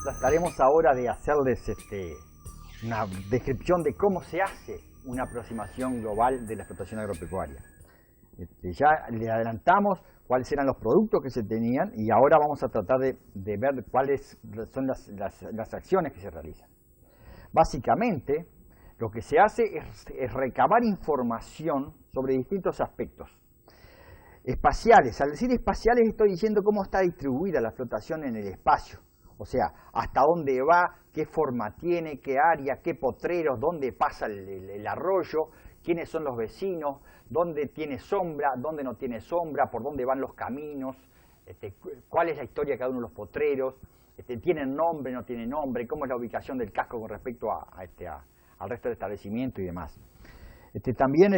Trataremos ahora de hacerles una descripción de cómo se hace una aproximación global de la explotación agropecuaria. Ya le adelantamos cuáles eran los productos que se tenían y ahora vamos a tratar de ver cuáles son las acciones que se realizan. Básicamente, lo que se hace es recabar información sobre distintos aspectos espaciales. Al decir espaciales estoy diciendo cómo está distribuida la explotación en el espacio. O sea, hasta dónde va, qué forma tiene, qué área, qué potreros, dónde pasa el arroyo, quiénes son los vecinos, dónde tiene sombra, dónde no tiene sombra, por dónde van los caminos, cuál es la historia de cada uno de los potreros, tienen nombre, no tienen nombre, cómo es la ubicación del casco con respecto al resto del establecimiento y demás. También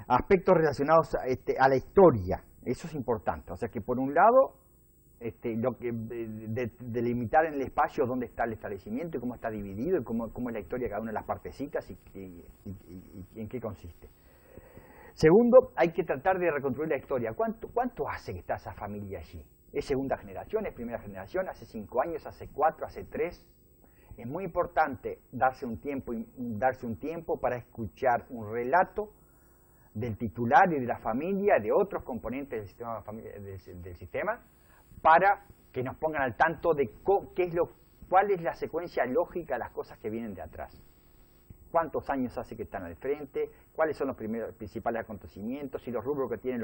aspectos relacionados a la historia, eso es importante. O sea que por un lado, delimitar en el espacio dónde está el establecimiento y cómo está dividido y cómo es la historia de cada una de las partecitas y en qué consiste. Segundo, hay que tratar de reconstruir la historia. ¿Cuánto hace que está esa familia allí? ¿Es segunda generación? ¿Es primera generación? ¿Hace 5 años? ¿Hace 4? ¿Hace 3? Es muy importante darse un tiempo para escuchar un relato del titular y de la familia, de otros componentes del sistema, para que nos pongan al tanto de cuál es la secuencia lógica de las cosas que vienen de atrás. ¿Cuántos años hace que están al frente? ¿Cuáles son los principales acontecimientos? Si los rubros que tienen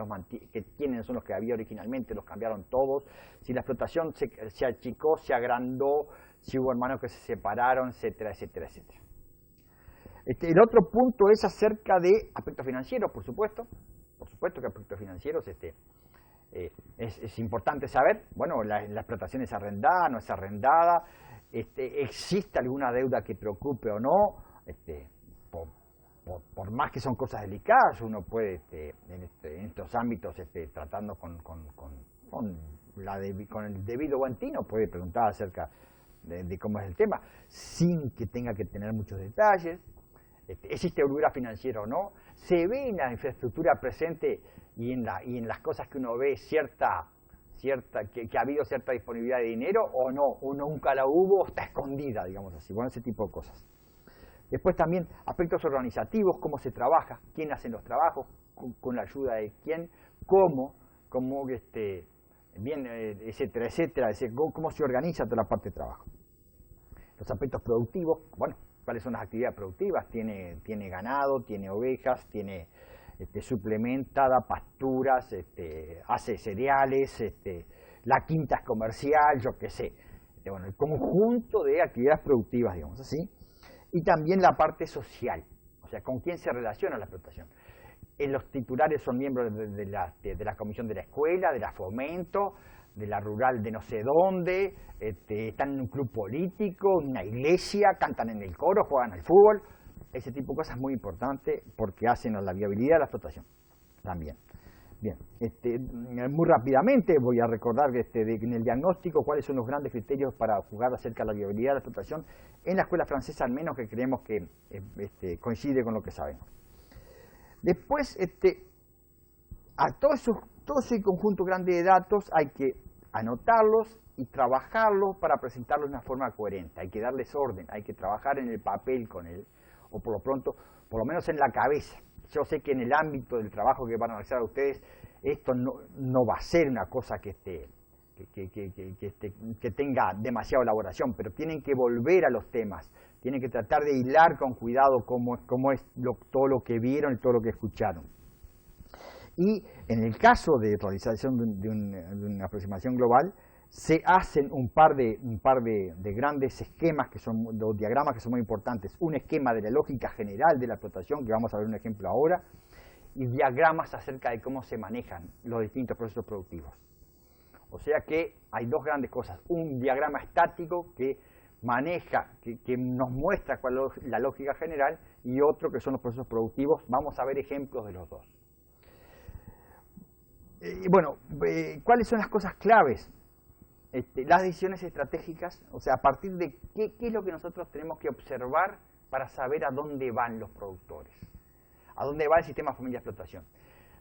son los que había originalmente, los cambiaron todos. Si la explotación se achicó, se agrandó, si hubo hermanos que se separaron, etcétera, etcétera, etcétera. El otro punto es acerca de aspectos financieros, por supuesto. Por supuesto que aspectos financieros es importante saber, bueno, la explotación es arrendada, no es arrendada, existe alguna deuda que preocupe o no. Por más que son cosas delicadas, uno puede en estos ámbitos tratando con el debido guantino, puede preguntar acerca de cómo es el tema, sin que tenga que tener muchos detalles. ¿Existe holgura financiera o no? ¿Se ve en la infraestructura presente y en las cosas que uno ve que ha habido cierta disponibilidad de dinero o no? ¿O nunca la hubo o está escondida, digamos así? Bueno, ese tipo de cosas. Después también aspectos organizativos, cómo se trabaja, quién hace los trabajos, con la ayuda de quién, etcétera, etcétera, cómo se organiza toda la parte de trabajo. Los aspectos productivos, bueno, cuáles son las actividades productivas, tiene ganado, tiene ovejas, tiene suplementa, da pasturas, hace cereales, la quinta es comercial, yo qué sé. Bueno, el conjunto de actividades productivas, digamos así. Y también la parte social, o sea, con quién se relaciona la explotación. Los titulares son miembros de la comisión de la escuela, de la fomento, de la rural de no sé dónde, están en un club político, una iglesia, cantan en el coro, juegan al fútbol. Ese tipo de cosas es muy importante porque hacen a la viabilidad de la explotación también. Bien, muy rápidamente voy a recordar en el diagnóstico cuáles son los grandes criterios para jugar acerca de la viabilidad de la explotación en la escuela francesa, al menos que creemos que coincide con lo que sabemos. Después, a todo ese conjunto grande de datos hay que anotarlos y trabajarlos para presentarlos de una forma coherente. Hay que darles orden, hay que trabajar en el papel con él, o por lo menos en la cabeza. Yo sé que en el ámbito del trabajo que van a realizar ustedes, esto no va a ser una cosa que tenga demasiada elaboración, pero tienen que volver a los temas, tienen que tratar de hilar con cuidado cómo es todo lo que vieron y todo lo que escucharon. Y en el caso de realización de una aproximación global, se hacen un par de grandes esquemas o diagramas que son muy importantes. Un esquema de la lógica general de la explotación, que vamos a ver un ejemplo ahora, y diagramas acerca de cómo se manejan los distintos procesos productivos. O sea que hay dos grandes cosas. Un diagrama estático que nos muestra cuál es la lógica general, y otro que son los procesos productivos. Vamos a ver ejemplos de los dos. ¿Cuáles son las cosas claves? Las decisiones estratégicas, o sea, a partir de qué es lo que nosotros tenemos que observar para saber a dónde van los productores, a dónde va el sistema de familia de explotación.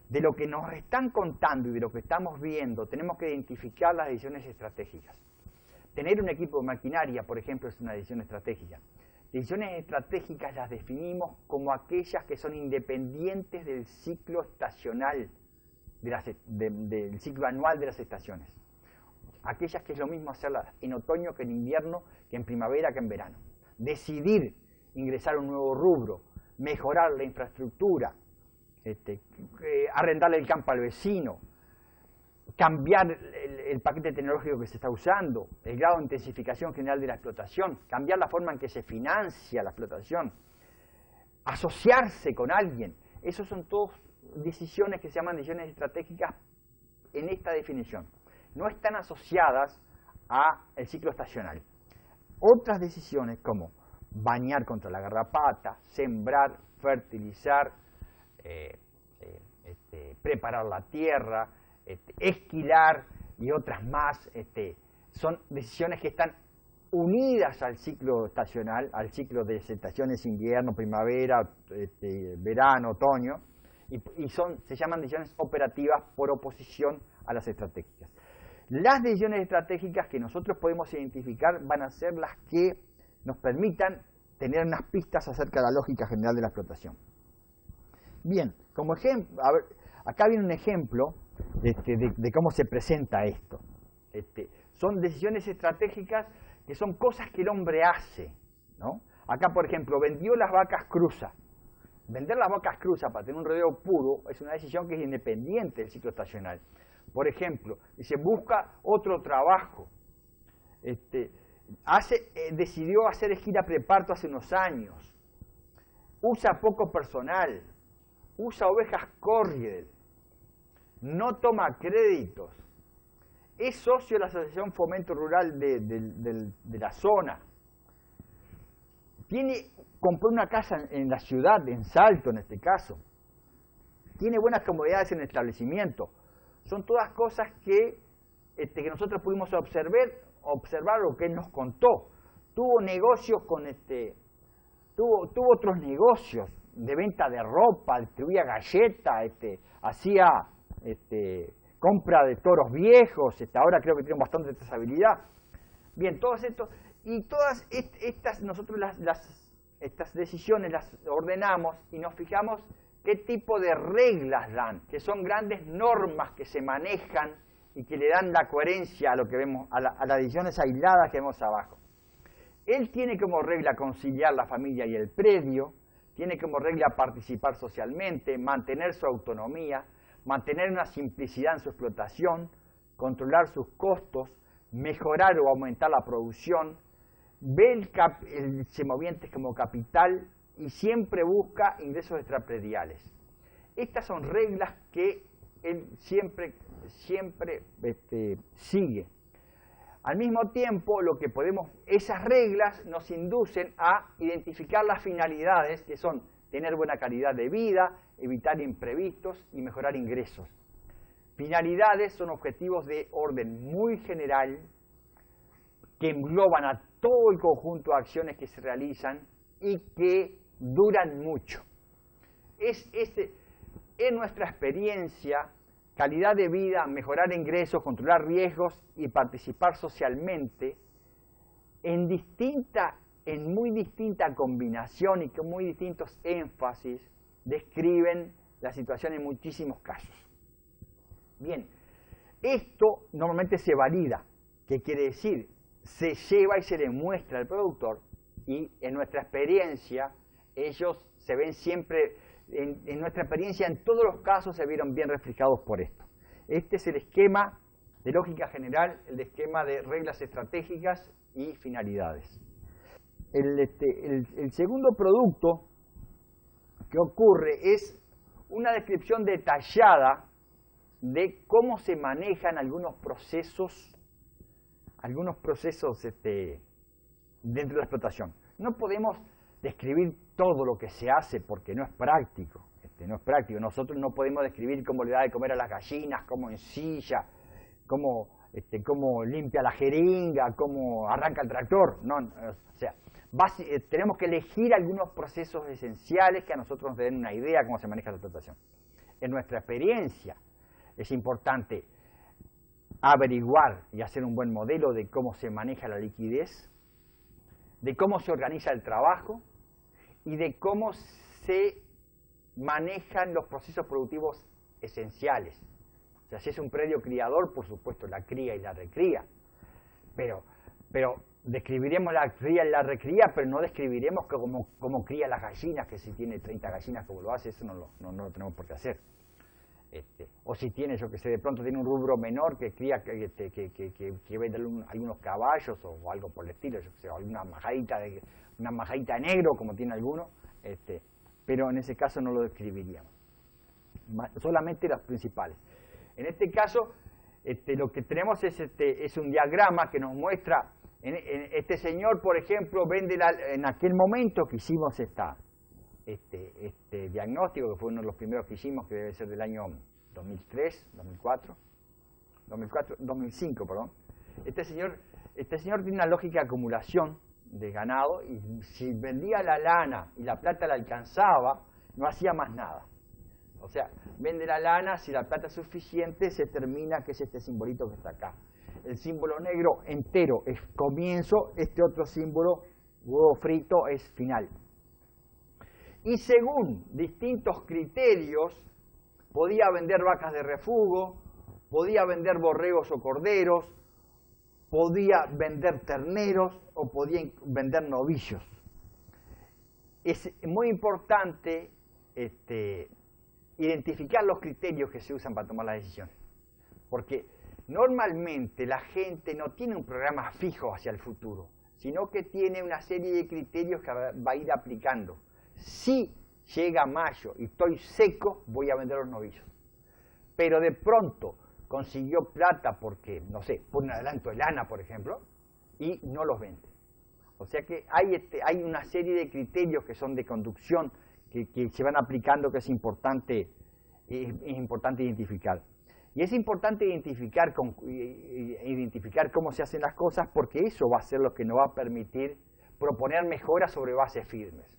De lo que nos están contando y de lo que estamos viendo, tenemos que identificar las decisiones estratégicas. Tener un equipo de maquinaria, por ejemplo, es una decisión estratégica. Decisiones estratégicas las definimos como aquellas que son independientes del ciclo estacional, del ciclo anual de las estaciones. Aquellas que es lo mismo hacerlas en otoño que en invierno, que en primavera que en verano. Decidir ingresar a un nuevo rubro, mejorar la infraestructura, arrendarle el campo al vecino, cambiar el paquete tecnológico que se está usando, el grado de intensificación general de la explotación, cambiar la forma en que se financia la explotación, asociarse con alguien. Esas son todas decisiones que se llaman decisiones estratégicas en esta definición. No están asociadas al ciclo estacional. Otras decisiones como bañar contra la garrapata, sembrar, fertilizar, preparar la tierra, esquilar y otras más, son decisiones que están unidas al ciclo estacional, al ciclo de estaciones invierno, primavera, verano, otoño, y se llaman decisiones operativas por oposición a las estratégicas. Las decisiones estratégicas que nosotros podemos identificar van a ser las que nos permitan tener unas pistas acerca de la lógica general de la explotación. Bien, como ejemplo, a ver, acá viene un ejemplo de cómo se presenta esto. Son decisiones estratégicas que son cosas que el hombre hace, ¿no? Acá, por ejemplo, vendió las vacas cruzas. Vender las vacas cruzas para tener un rodeo puro es una decisión que es independiente del ciclo estacional. Por ejemplo, dice, busca otro trabajo. Decidió hacer gira preparto hace unos años. Usa poco personal. Usa ovejas Corriel. No toma créditos. Es socio de la Asociación Fomento Rural de la zona. Compró una casa en la ciudad, en Salto en este caso. Tiene buenas comodidades en el establecimiento. Son todas cosas que nosotros pudimos observar lo que él nos contó. Tuvo negocios tuvo otros negocios de venta de ropa, distribuía galletas, hacía compra de toros viejos, ahora creo que tienen bastante trazabilidad. Bien, todos estos, y todas estas, nosotros estas decisiones las ordenamos y nos fijamos qué tipo de reglas dan, que son grandes normas que se manejan y que le dan la coherencia a lo que vemos, a las decisiones aisladas que vemos abajo. Él tiene como regla conciliar la familia y el predio, tiene como regla participar socialmente, mantener su autonomía, mantener una simplicidad en su explotación, controlar sus costos, mejorar o aumentar la producción, ve el semovientes como capital y siempre busca ingresos extraprediales. Estas son reglas que él siempre sigue. Al mismo tiempo, esas reglas nos inducen a identificar las finalidades, que son tener buena calidad de vida, evitar imprevistos y mejorar ingresos. Finalidades son objetivos de orden muy general que engloban a todo el conjunto de acciones que se realizan y que duran mucho. En nuestra experiencia, calidad de vida, mejorar ingresos, controlar riesgos y participar socialmente, en muy distinta combinación y con muy distintos énfasis, describen la situación en muchísimos casos. Bien, esto normalmente se valida. ¿Qué quiere decir? Se lleva y se le muestra al productor y en nuestra experiencia, ellos se ven siempre, en nuestra experiencia en todos los casos se vieron bien reflejados por esto. Este es el esquema de lógica general, el esquema de reglas estratégicas y finalidades. El segundo producto que ocurre es una descripción detallada de cómo se manejan algunos procesos dentro de la explotación. No podemos describir todo lo que se hace porque no es práctico. Nosotros no podemos describir cómo le da de comer a las gallinas, cómo ensilla, cómo limpia la jeringa, cómo arranca el tractor. Tenemos que elegir algunos procesos esenciales que a nosotros nos den una idea de cómo se maneja la explotación. En nuestra experiencia es importante averiguar y hacer un buen modelo de cómo se maneja la liquidez, de cómo se organiza el trabajo y de cómo se manejan los procesos productivos esenciales. O sea, si es un predio criador, por supuesto, la cría y la recría. Pero describiremos la cría y la recría, pero no describiremos cómo cría las gallinas, que si tiene 30 gallinas como lo hace, eso no lo tenemos por qué hacer. O si tiene, yo que sé, de pronto tiene un rubro menor que cría, que vende algunos caballos o algo por el estilo, yo que sé, alguna majadita de negro, como tiene alguno, pero en ese caso no lo describiríamos. Solamente las principales. En este caso, lo que tenemos es un diagrama que nos muestra, este señor, por ejemplo, vende en aquel momento que hicimos este diagnóstico, que fue uno de los primeros que hicimos, que debe ser del año 2003, 2005, perdón. Este señor tiene una lógica de acumulación de ganado, y si vendía la lana y la plata la alcanzaba, no hacía más nada. O sea, vende la lana, si la plata es suficiente, se termina, que es este simbolito que está acá. El símbolo negro entero es comienzo, este otro símbolo, huevo frito, es final. Y según distintos criterios, podía vender vacas de refugo, podía vender borregos o corderos, podía vender terneros o podía vender novillos. Es muy importante identificar los criterios que se usan para tomar las decisiones, porque normalmente la gente no tiene un programa fijo hacia el futuro, sino que tiene una serie de criterios que va a ir aplicando. Si llega mayo y estoy seco, voy a vender los novillos. Pero de pronto consiguió plata porque, no sé, por un adelanto de lana, por ejemplo, y no los vende. O sea que hay una serie de criterios que son de conducción que se van aplicando, que es importante identificar. Y es importante identificar cómo se hacen las cosas, porque eso va a ser lo que nos va a permitir proponer mejoras sobre bases firmes.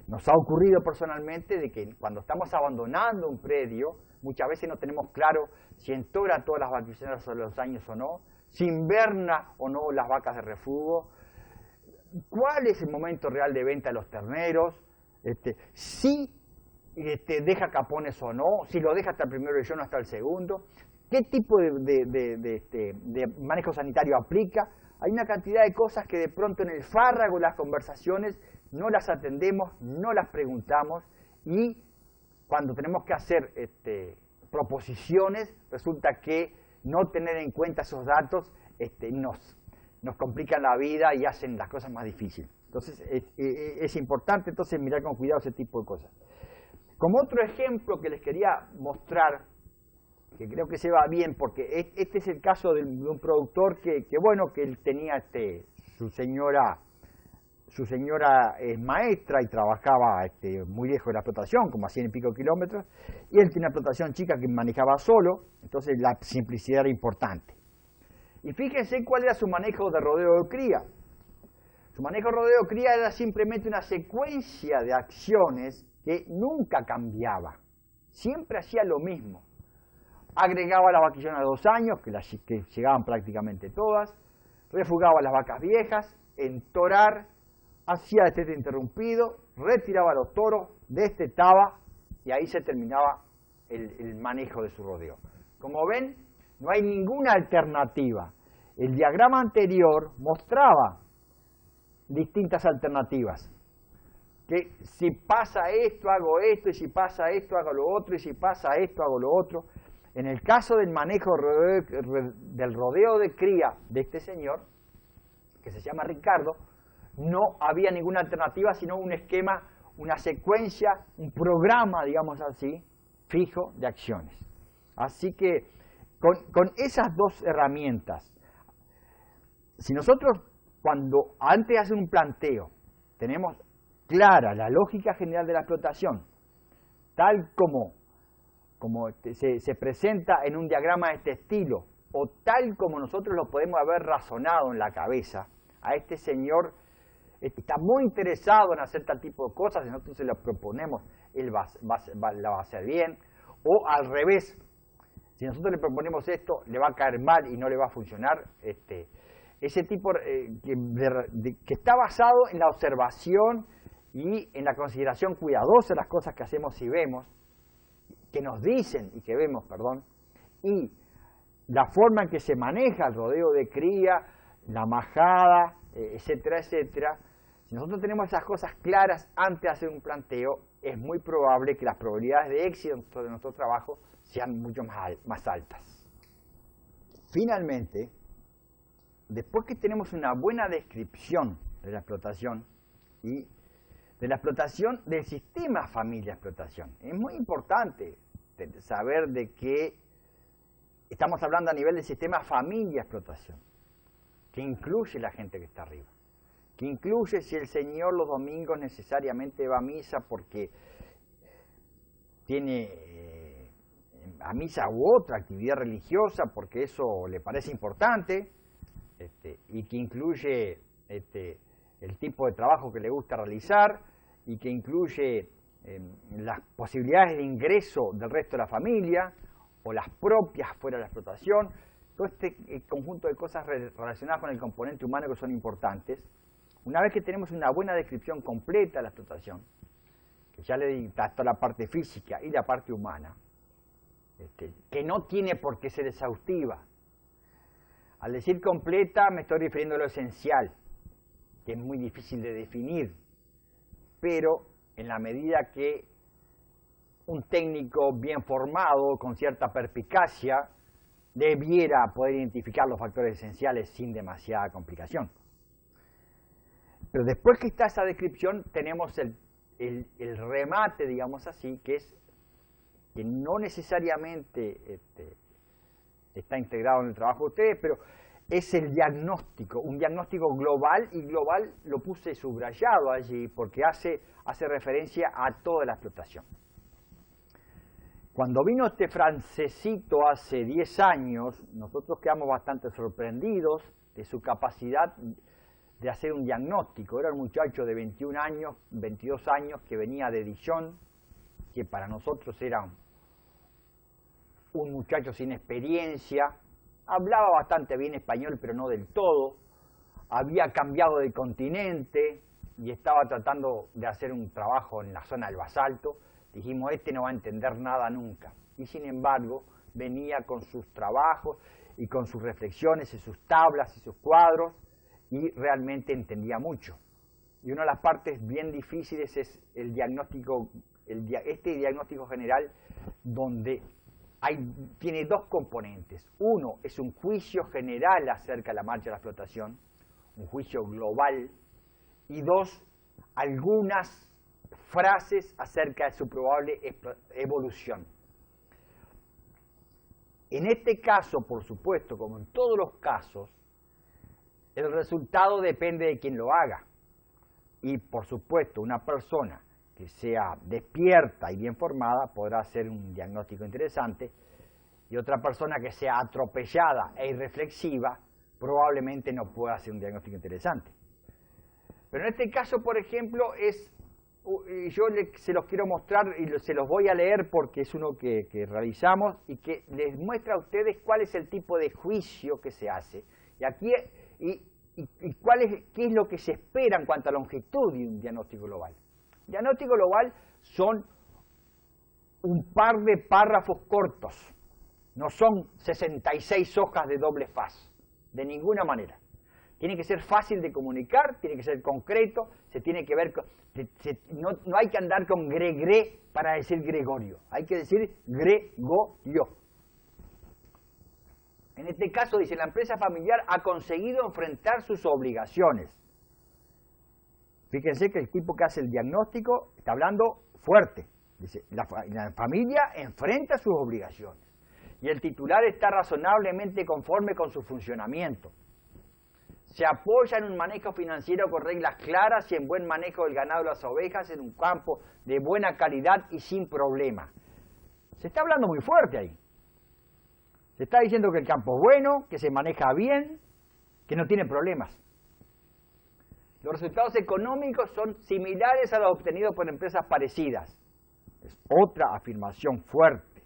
Nos ha ocurrido personalmente de que cuando estamos abandonando un predio, muchas veces no tenemos claro si entora todas las vacaciones de los años o no, si inverna o no las vacas de refugo, cuál es el momento real de venta de los terneros, si deja capones o no, si lo deja hasta el primero y yo no hasta el segundo, qué tipo de manejo sanitario aplica. Hay una cantidad de cosas que de pronto en el fárrago de las conversaciones no las atendemos, no las preguntamos, y cuando tenemos que hacer proposiciones, resulta que no tener en cuenta esos datos nos complican la vida y hacen las cosas más difíciles. Entonces es importante entonces mirar con cuidado ese tipo de cosas. Como otro ejemplo que les quería mostrar, que creo que se va bien, porque este es el caso de un productor que él tenía su señora es maestra y trabajaba muy lejos de la explotación, como a 100 y pico kilómetros, y él tiene una explotación chica que manejaba solo, entonces la simplicidad era importante. Y fíjense cuál era su manejo de rodeo de cría. Su manejo de rodeo de cría era simplemente una secuencia de acciones que nunca cambiaba, siempre hacía lo mismo. Agregaba las vaquillonas de 2 años, que llegaban prácticamente todas, refugaba las vacas viejas, entorar, hacía destete interrumpido, retiraba los toros, destetaba, y ahí se terminaba el manejo de su rodeo. Como ven, no hay ninguna alternativa. El diagrama anterior mostraba distintas alternativas. Que si pasa esto, hago esto, y si pasa esto, hago lo otro, y si pasa esto, hago lo otro. En el caso del manejo del rodeo de cría de este señor, que se llama Ricardo, no había ninguna alternativa, sino un esquema, una secuencia, un programa, digamos así, fijo de acciones. Así que con esas dos herramientas, si nosotros antes de hacer un planteo, tenemos clara la lógica general de la explotación, tal como se presenta en un diagrama de este estilo, o tal como nosotros lo podemos haber razonado en la cabeza, a este señor está muy interesado en hacer tal tipo de cosas, y nosotros se lo proponemos, él la va a hacer bien, o al revés, Si nosotros le proponemos esto, le va a caer mal y no le va a funcionar. Ese tipo que está basado en la observación y en la consideración cuidadosa de las cosas que hacemos y vemos, que nos dicen y que vemos, perdón, y la forma en que se maneja el rodeo de cría, la majada, etcétera, etcétera. Si nosotros tenemos esas cosas claras antes de hacer un planteo, es muy probable que las probabilidades de éxito de nuestro trabajo sean mucho más altas. Finalmente, después que tenemos una buena descripción de la explotación y de la explotación del sistema familia-explotación, es muy importante saber de que estamos hablando a nivel del sistema familia-explotación, que incluye la gente que está arriba, que incluye si el señor los domingos necesariamente va a misa porque tiene a misa u otra actividad religiosa porque eso le parece importante, y que incluye el tipo de trabajo que le gusta realizar y que incluye las posibilidades de ingreso del resto de la familia o las propias fuera de la explotación, todo este conjunto de cosas relacionadas con el componente humano que son importantes. Una vez que tenemos una buena descripción completa de la explotación, que ya le di toda la parte física y la parte humana, que no tiene por qué ser exhaustiva. Al decir completa me estoy refiriendo a lo esencial, que es muy difícil de definir, pero en la medida que un técnico bien formado, con cierta perspicacia, debiera poder identificar los factores esenciales sin demasiada complicación. Pero después que está esa descripción, tenemos el remate, digamos así, que es que no necesariamente está integrado en el trabajo de ustedes, pero es el diagnóstico, un diagnóstico global, y global lo puse subrayado allí porque hace referencia a toda la explotación. Cuando vino este francesito hace 10 años, nosotros quedamos bastante sorprendidos de su capacidad de hacer un diagnóstico. Era un muchacho de 21 años, 22 años, que venía de Dijon, que para nosotros era un muchacho sin experiencia, hablaba bastante bien español, pero no del todo, había cambiado de continente y estaba tratando de hacer un trabajo en la zona del basalto. Dijimos, este no va a entender nada nunca. Y sin embargo, venía con sus trabajos y con sus reflexiones y sus tablas y sus cuadros, y realmente entendía mucho. Y una de las partes bien difíciles es el diagnóstico, este diagnóstico general, donde tiene dos componentes. Uno es un juicio general acerca de la marcha de la explotación, un juicio global, y dos, algunas frases acerca de su probable evolución. En este caso, por supuesto, como en todos los casos, el resultado depende de quien lo haga. Y, por supuesto, una persona que sea despierta y bien formada podrá hacer un diagnóstico interesante, y otra persona que sea atropellada e irreflexiva probablemente no pueda hacer un diagnóstico interesante. Pero en este caso, por ejemplo, yo se los quiero mostrar y se los voy a leer porque es uno que realizamos y que les muestra a ustedes cuál es el tipo de juicio que se hace. Y aquí qué es lo que se espera en cuanto a longitud de un diagnóstico global. Diagnóstico global son un par de párrafos cortos, no son 66 hojas de doble faz, de ninguna manera. Tiene que ser fácil de comunicar, tiene que ser concreto, se tiene que ver, no hay que andar con gre para decir Gregorio, hay que decir Gregorio. En este caso dice, la empresa familiar ha conseguido enfrentar sus obligaciones. Fíjense que el tipo que hace el diagnóstico está hablando fuerte. Dice, la familia enfrenta sus obligaciones y el titular está razonablemente conforme con su funcionamiento. Se apoya en un manejo financiero con reglas claras y en buen manejo del ganado y las ovejas en un campo de buena calidad y sin problema. Se está hablando muy fuerte ahí. Se está diciendo que el campo es bueno, que se maneja bien, que no tiene problemas. Los resultados económicos son similares a los obtenidos por empresas parecidas. Es otra afirmación fuerte.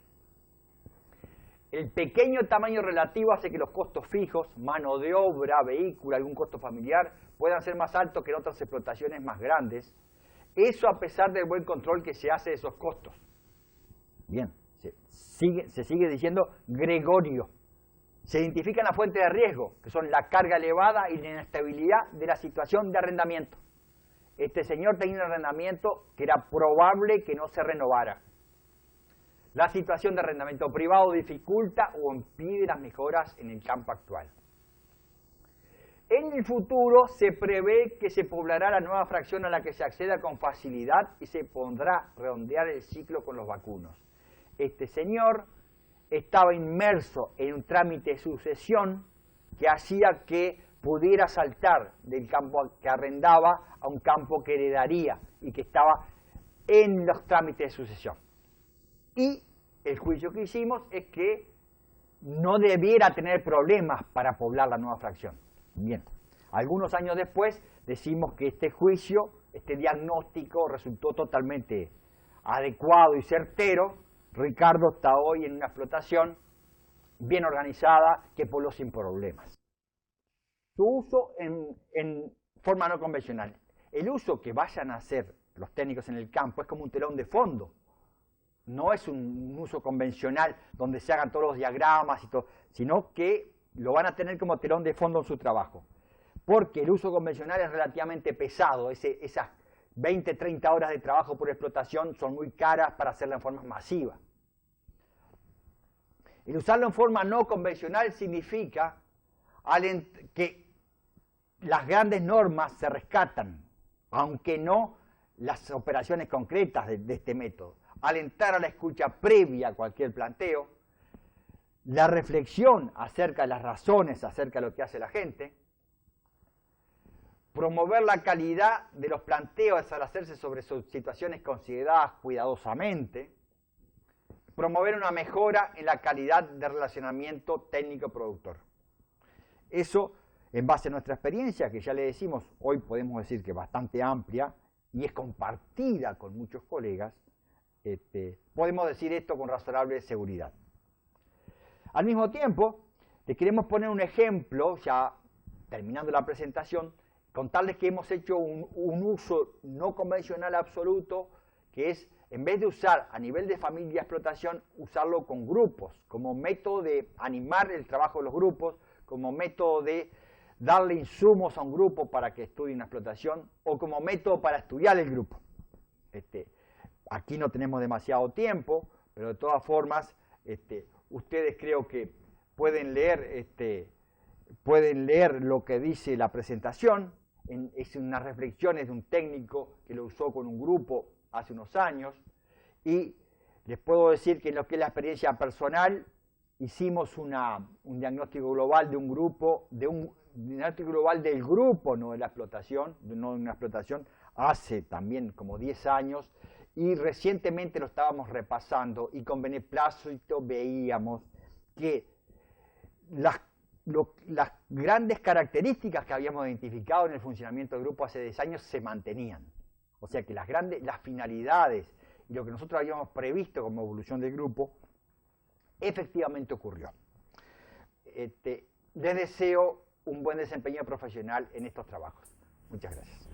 El pequeño tamaño relativo hace que los costos fijos, mano de obra, vehículo, algún costo familiar, puedan ser más altos que en otras explotaciones más grandes. Eso a pesar del buen control que se hace de esos costos. Bien, se sigue diciendo Gregorio. Se identifican las fuentes de riesgo, que son la carga elevada y la inestabilidad de la situación de arrendamiento. Este señor tenía un arrendamiento que era probable que no se renovara. La situación de arrendamiento privado dificulta o impide las mejoras en el campo actual. En el futuro se prevé que se poblará la nueva fracción a la que se acceda con facilidad y se pondrá a redondear el ciclo con los vacunos. Este señor estaba inmerso en un trámite de sucesión que hacía que pudiera saltar del campo que arrendaba a un campo que heredaría y que estaba en los trámites de sucesión. Y el juicio que hicimos es que no debiera tener problemas para poblar la nueva fracción. Bien, algunos años después decimos que este juicio, este diagnóstico resultó totalmente adecuado y certero. Ricardo está hoy en una explotación bien organizada que pobló sin problemas. Su uso en forma no convencional. El uso que vayan a hacer los técnicos en el campo es como un telón de fondo. No es un uso convencional donde se hagan todos los diagramas y todo, sino que lo van a tener como telón de fondo en su trabajo. Porque el uso convencional es relativamente pesado. Esas 20, 30 horas de trabajo por explotación son muy caras para hacerla en forma masiva. El usarlo en forma no convencional significa que las grandes normas se rescatan, aunque no las operaciones concretas de este método. Alentar a la escucha previa a cualquier planteo, la reflexión acerca de las razones, acerca de lo que hace la gente, promover la calidad de los planteos al hacerse sobre situaciones consideradas cuidadosamente, promover una mejora en la calidad de relacionamiento técnico-productor. Eso, en base a nuestra experiencia, que ya le decimos, hoy podemos decir que es bastante amplia y es compartida con muchos colegas, podemos decir esto con razonable seguridad. Al mismo tiempo, les queremos poner un ejemplo, ya terminando la presentación, contarles que hemos hecho un uso no convencional absoluto, que es, en vez de usar a nivel de familia explotación, usarlo con grupos, como método de animar el trabajo de los grupos, como método de darle insumos a un grupo para que estudie una explotación, o como método para estudiar el grupo. Aquí no tenemos demasiado tiempo, pero de todas formas, ustedes creo que pueden leer lo que dice la presentación. Es unas reflexiones de un técnico que lo usó con un grupo hace unos años, y les puedo decir que en lo que es la experiencia personal, hicimos un diagnóstico global de un grupo, diagnóstico global del grupo, no de la explotación, no de una explotación, hace también como 10 años, y recientemente lo estábamos repasando, y con beneplácito veíamos que las grandes características que habíamos identificado en el funcionamiento del grupo hace 10 años se mantenían. O sea que las finalidades y lo que nosotros habíamos previsto como evolución del grupo, efectivamente ocurrió. Les deseo un buen desempeño profesional en estos trabajos. Muchas gracias.